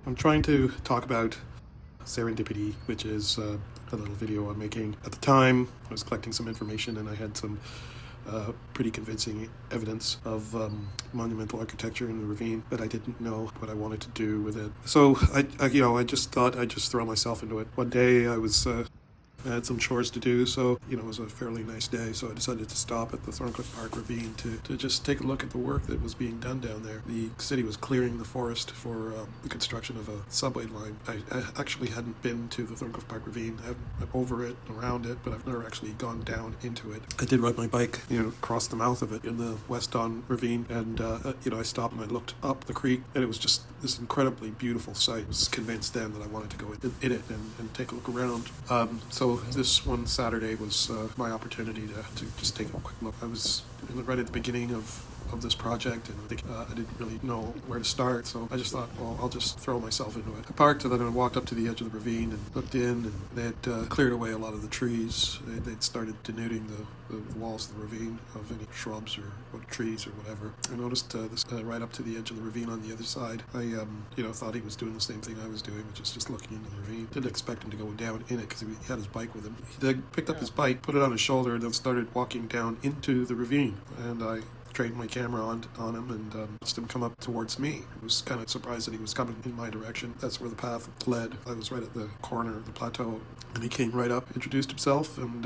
I'm trying to talk about Serendipity, which is a little video I'm making. At the time, I was collecting some information and I had some pretty convincing evidence of monumental architecture in the ravine, but I didn't know what I wanted to do with it. So I just thought I'd just throw myself into it. One day I had some chores to do, so it was a fairly nice day, so I decided to stop at the Thorncliffe Park ravine to just take a look at the work that was being done down there. The city was clearing the forest for the construction of a subway line. I actually hadn't been to the Thorncliffe Park ravine. I'm over it, around it, but I've never actually gone down into it. I did ride my bike, across the mouth of it in the West Don ravine, and I stopped and I looked up the creek, and it was just this incredibly beautiful sight. I was convinced then that I wanted to go in it and take a look around. So this one Saturday was my opportunity to just take a quick look. I was right at the beginning of this project, and I didn't really know where to start, so I just thought, well, I'll just throw myself into it. I parked, and then I walked up to the edge of the ravine and looked in, and they had cleared away a lot of the trees. They'd started denuding the walls of the ravine of any shrubs or trees or whatever. I noticed this right up to the edge of the ravine on the other side. I thought he was doing the same thing I was doing, which is just looking into the ravine. Didn't expect him to go down in it because he had his bike with him. He picked up his bike, put it on his shoulder, and then started walking down into the ravine. And I trained my camera on him and watched him come up towards me. I was kind of surprised that he was coming in my direction. That's where the path led. I was right at the corner of the plateau, and he came right up, introduced himself, and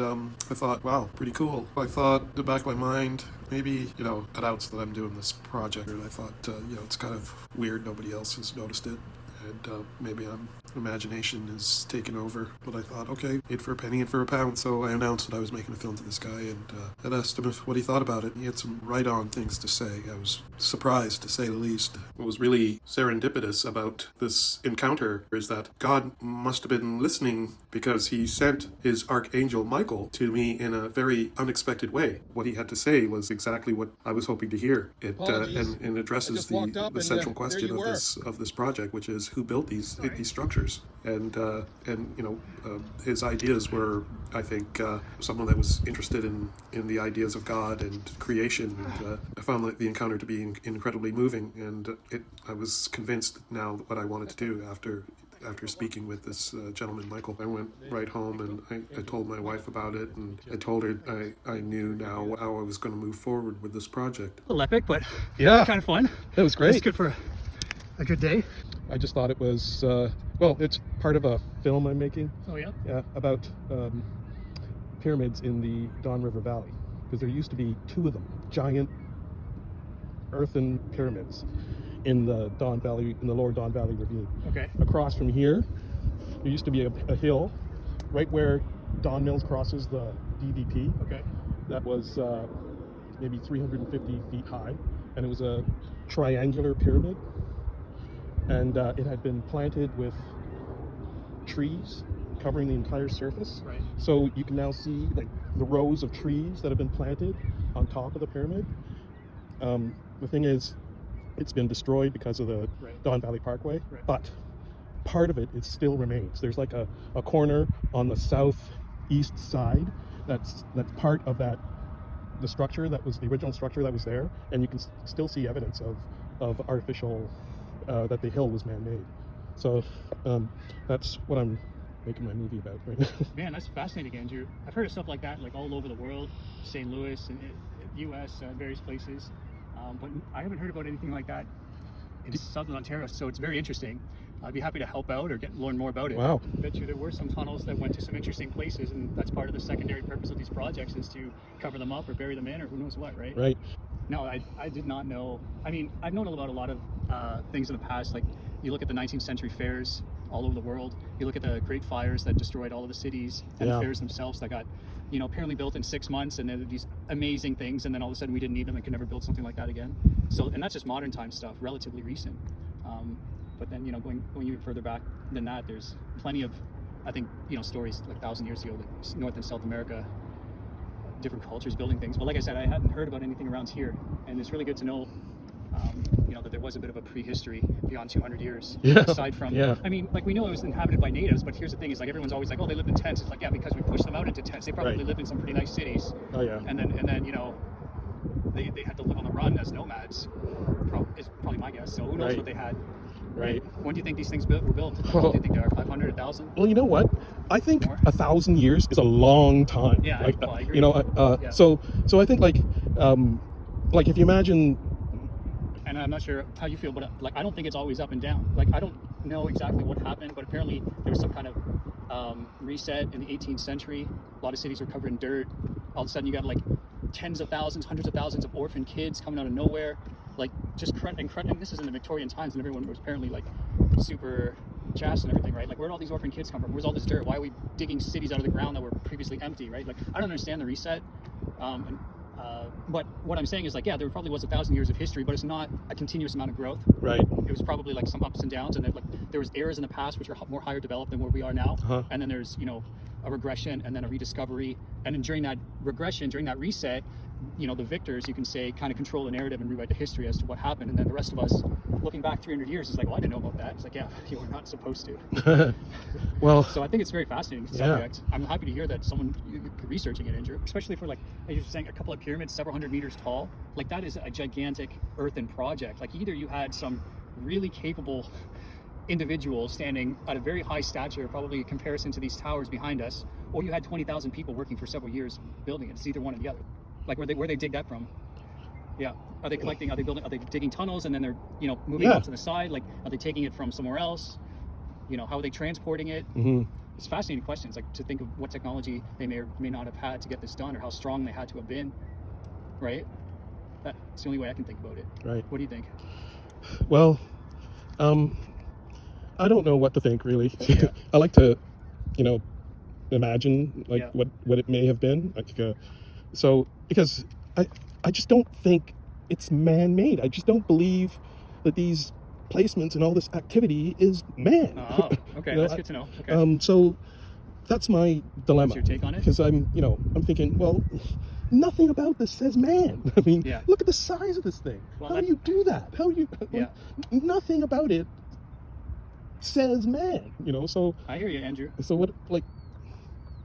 I thought, wow, pretty cool. I thought in the back of my mind, maybe, it outs that I'm doing this project, and I thought, it's kind of weird nobody else has noticed it. And maybe imagination is taken over. But I thought, okay, in for a penny, in for a pound. So I announced that I was making a film to this guy, and I asked him what he thought about it. And he had some right-on things to say. I was surprised, to say the least. What was really serendipitous about this encounter is that God must have been listening, because he sent his Archangel Michael to me in a very unexpected way. What he had to say was exactly what I was hoping to hear. It and addresses the central question of this project, which is who built these structures. And his ideas were, I think, someone that was interested in the ideas of God and creation. And I found the encounter to be incredibly moving, and I was convinced now what I wanted to do after speaking with this gentleman, Michael. I went right home and I told my wife about it, and I told her I knew now how I was going to move forward with this project. A little epic, but yeah, kind of fun. It was great. It's good for a good day. I just thought it was, it's part of a film I'm making. Oh, yeah? Yeah, about pyramids in the Don River Valley, because there used to be two of them, giant earthen pyramids in the Don Valley, in the lower Don Valley ravine. Okay. Across from here, there used to be a hill right where Don Mills crosses the DVP. Okay. That was maybe 350 feet high, and it was a triangular pyramid, and it had been planted with trees covering the entire surface. Right. So you can now see like the rows of trees that have been planted on top of the pyramid. The thing is, it's been destroyed because of the Don Valley Parkway, but part of it still remains. There's like a corner on the southeast side that's part of the structure that was the original structure that was there, and you can still see evidence of artificial, that the hill was man-made. So that's what I'm making my movie about right now. Man, that's fascinating, Andrew. I've heard of stuff like that, like all over the world, St. Louis and U.S., various places. But I haven't heard about anything like that in Southern Ontario, so it's very interesting. I'd be happy to help out or learn more about it. Wow. I bet you there were some tunnels that went to some interesting places, and that's part of the secondary purpose of these projects, is to cover them up or bury them in or who knows what, right? Right. No, I did not know. I mean, I've known about a lot of things in the past, like you look at the 19th century fairs all over the world, you look at the great fires that destroyed all of the cities and the fairs themselves that got apparently built in 6 months, and then these amazing things, and then all of a sudden we didn't need them and could never build something like that again. So, and that's just modern time stuff, relatively recent. But then, going even further back than that, there's plenty of, I think, stories like 1,000 years ago, like North and South America, different cultures building things. But like I said, I hadn't heard about anything around here, and it's really good to know, that there was a bit of a prehistory beyond 200 years. Yeah. Aside from, I mean, like we know it was inhabited by natives, but here's the thing: is like everyone's always like, oh, they lived in tents. It's like, yeah, because we pushed them out into tents. They probably lived in some pretty nice cities. Oh yeah. And then they had to live on the run as nomads. Is probably my guess. So who knows what they had right? When do you think these things were built? How old do you think they are? 500, 1,000? Well, you know what? I think More? 1,000 years is a long time. Yeah, like, I agree. you know, Yeah. so I think like if you imagine, And I'm not sure how you feel, but like I don't think it's always up and down. Like I don't know exactly what happened, but apparently there was some kind of reset in the 18th century. A lot of cities were covered in dirt. All of a sudden, you got like tens of thousands, hundreds of thousands of orphan kids coming out of nowhere. Like just incredible. And this is in the Victorian times, and everyone was apparently like super chaste and everything, right? Like where did all these orphan kids come from? Where's all this dirt? Why are we digging cities out of the ground that were previously empty, right? Like I don't understand the reset. But what I'm saying is like, yeah, there probably was 1,000 years of history, but it's not a continuous amount of growth. right? It was probably like some ups and downs, and then like there was eras in the past which are more higher developed than where we are now. And then there's a regression and then a rediscovery, and then during that regression, during that reset, the victors, you can say, kind of control the narrative and rewrite the history as to what happened, and then the rest of us looking back 300 years is like, well, I didn't know about that. It's like, yeah, you were not supposed to. Well, So I think it's a very fascinating subject. I'm happy to hear that someone you're researching it, Andrew, especially for like you're saying a couple of pyramids several hundred meters tall. Like that is a gigantic earthen project. Like either you had some really capable individual standing at a very high stature, probably in comparison to these towers behind us, or you had 20,000 people working for several years building it. It's either one or the other. Like where they dig that from? Yeah. Are they collecting? Are they building? Are they digging tunnels and then they're moving Yeah. it to the side? Like are they taking it from somewhere else? How are they transporting it? It's fascinating questions. Like to think of what technology they may or may not have had to get this done, or how strong they had to have been. Right. That's the only way I can think about it. right. What do you think? Well, I don't know what to think really. Yeah. I like to, imagine like Yeah. what it may have been. Like, so because I just don't think it's man-made. I just don't believe that these placements and all this activity is man. Oh, okay, that's good to know. Okay. So that's my dilemma. What's your take on it? Because I'm thinking, well, nothing about this says man. I mean, Yeah. look at the size of this thing. Well, How do you do that? How do you? Yeah. Nothing about it says man. So I hear you, Andrew. what like?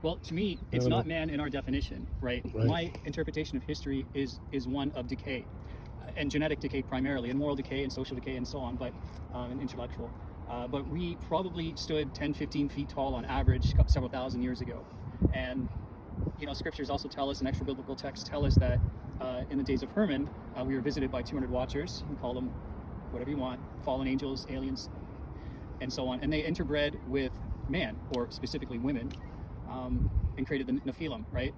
Well, to me, it's don't not know. man in our definition, right? Right. My interpretation of history is one of decay, and genetic decay primarily, and moral decay and social decay and so on, but and intellectual. But we probably stood 10, 15 feet tall on average several thousand years ago. And, scriptures also tell us, and extra biblical texts tell us that in the days of Herman, we were visited by 200 watchers. You can call them whatever you want, fallen angels, aliens, and so on. And they interbred with man, or specifically women, and created the Nephilim, right?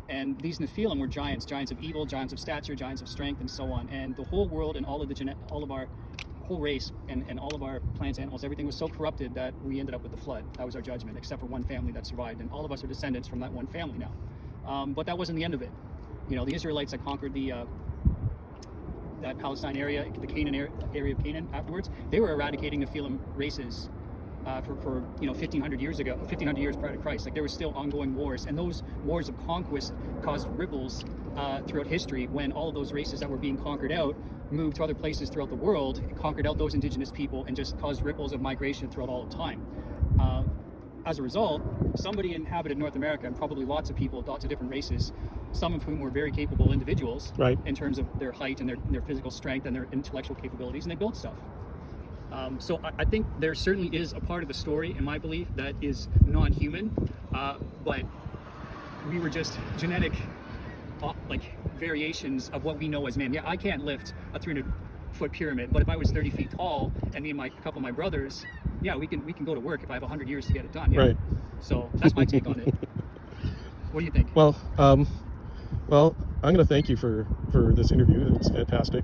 And these Nephilim were giants of evil, giants of stature, giants of strength, and so on. And the whole world and all of our whole race and all of our plants, animals, everything was so corrupted that we ended up with the flood. That was our judgment, except for one family that survived, and all of us are descendants from that one family now. But that wasn't the end of it. The Israelites that conquered that Palestine area, the Canaan area of Canaan afterwards, they were eradicating Nephilim races for 1,500 years ago, 1,500 years prior to Christ. Like there were still ongoing wars, and those wars of conquest caused ripples throughout history when all of those races that were being conquered out moved to other places throughout the world, conquered out those indigenous people, and just caused ripples of migration throughout all of time. As a result, somebody inhabited North America, and probably lots of people, lots of different races, some of whom were very capable individuals, Right. in terms of their height and their physical strength and their intellectual capabilities, and they built stuff. So I think there certainly is a part of the story, in my belief, that is non-human, but we were just genetic variations of what we know as man. Yeah, I can't lift a 300-foot pyramid, but if I was 30 feet tall and me and a couple of my brothers, yeah, we can go to work if I have 100 years to get it done. Yeah. Right. So that's my take on it. What do you think? Well, I'm going to thank you for this interview. It's fantastic.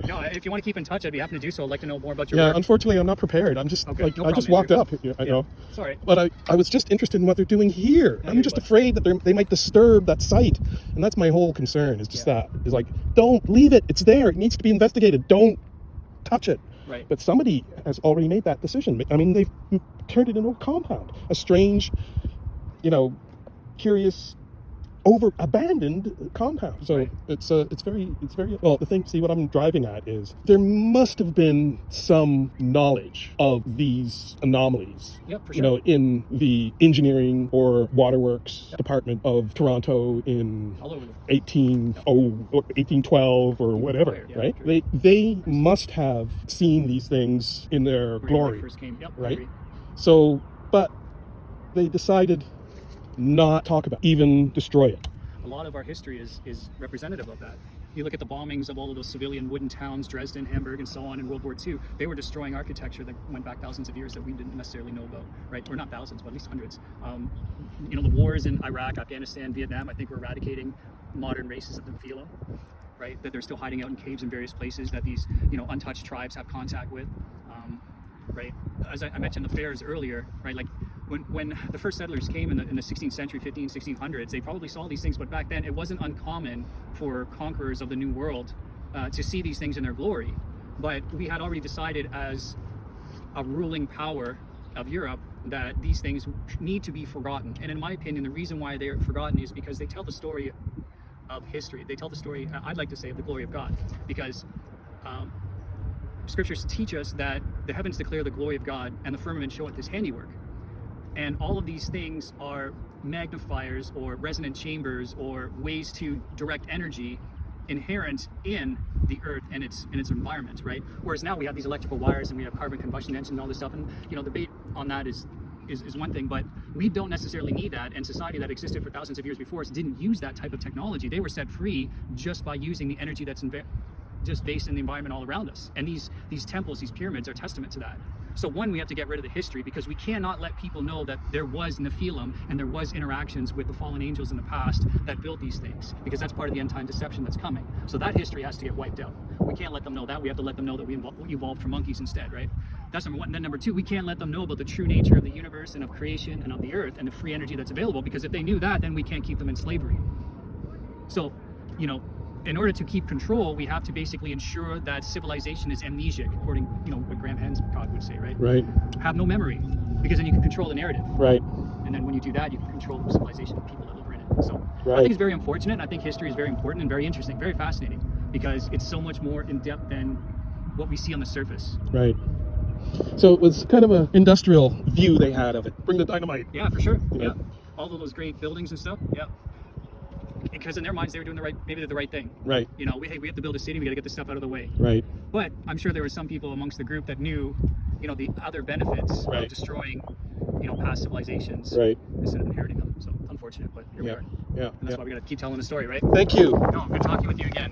No, if you want to keep in touch, I'd be happy to do so. I'd like to know more about your Yeah, work. unfortunately, I'm not prepared. I'm just Okay, no I problem, just walked Andrew. up. I know. Sorry. But I was just interested in what they're doing here. Yeah, I'm you're just what? afraid that they might disturb that site, and that's my whole concern. Is just that is like, don't leave it. It's there. It needs to be investigated. Don't touch it. Right. But somebody has already made that decision. I mean, they've turned it into a compound, a strange, curious abandoned compound. So Right. it's very well. The thing, see, what I'm driving at is there must have been some knowledge of these anomalies. Yep, for You sure. know, in the engineering or waterworks department of Toronto in All over the 1812 or whatever, Yeah, right? true. They must have seen these things in their When it glory, first came. Yep, I right? agree. So, but they decided not talk about, even destroy it. A lot of our history is representative of that. You look at the bombings of all of those civilian wooden towns, Dresden, Hamburg, and so on in World War II. They were destroying architecture that went back thousands of years that we didn't necessarily know about, right? Or not thousands, but at least hundreds. You know, the wars in Iraq, Afghanistan, Vietnam, I think we're eradicating modern races of the Nephilim, right? That they're still hiding out in caves in various places that these, you know, untouched tribes have contact with, right? As I mentioned the fairs earlier, right? Like when the first settlers came in the 16th century, 1600s, they probably saw these things, but back then it wasn't uncommon for conquerors of the New World to see these things in their glory. But we had already decided as a ruling power of Europe that these things need to be forgotten. And in my opinion, the reason why they're forgotten is because they tell the story of history. They tell the story, I'd like to say, of the glory of God, because scriptures teach us that the heavens declare the glory of God and the firmament showeth his handiwork. And all of these things are magnifiers or resonant chambers or ways to direct energy inherent in the earth and its environment, right? Whereas now we have these electrical wires and we have carbon combustion engines and all this stuff, and you know, the debate on that is one thing, but we don't necessarily need that. And society that existed for thousands of years before us didn't use that type of technology. They were set free just by using the energy that's just based in the environment all around us. And these temples, these pyramids, are testament to that. So one, we have to get rid of the history, because we cannot let people know that there was Nephilim and there was interactions with the fallen angels in the past that built these things, because that's part of the end time deception that's coming. So that history has to get wiped out. We can't let them know that. We have to let them know that we evolved from monkeys instead, right? That's number one. And then number two, we can't let them know about the true nature of the universe and of creation and of the earth and the free energy that's available, because if they knew that, then we can't keep them in slavery. So, you know, in order to keep control, we have to basically ensure that civilization is amnesiac, according, you know, what Graham Hancock would say, right? Right. Have no memory, because then you can control the narrative. Right. And then when you do that, you can control the civilization of people that live in it. So I Right. think it's very unfortunate, and I think history is very important and very interesting, very fascinating, because it's so much more in depth than what we see on the surface. Right. So it was kind of an industrial view they had of it. Bring the dynamite. Yeah, for sure. Yeah. Yeah. All of those great buildings and stuff. Yeah. Because in their minds, they were doing maybe the right thing. Right. You know, we have to build a city, we got to get this stuff out of the way. Right. But I'm sure there were some people amongst the group that knew, you know, the other benefits Right. of destroying, you know, past civilizations Right. instead of inheriting them. So unfortunate, but here we Yeah. are. Yeah. And that's why we got to keep telling the story, right? Thank you. No, good talking with you again.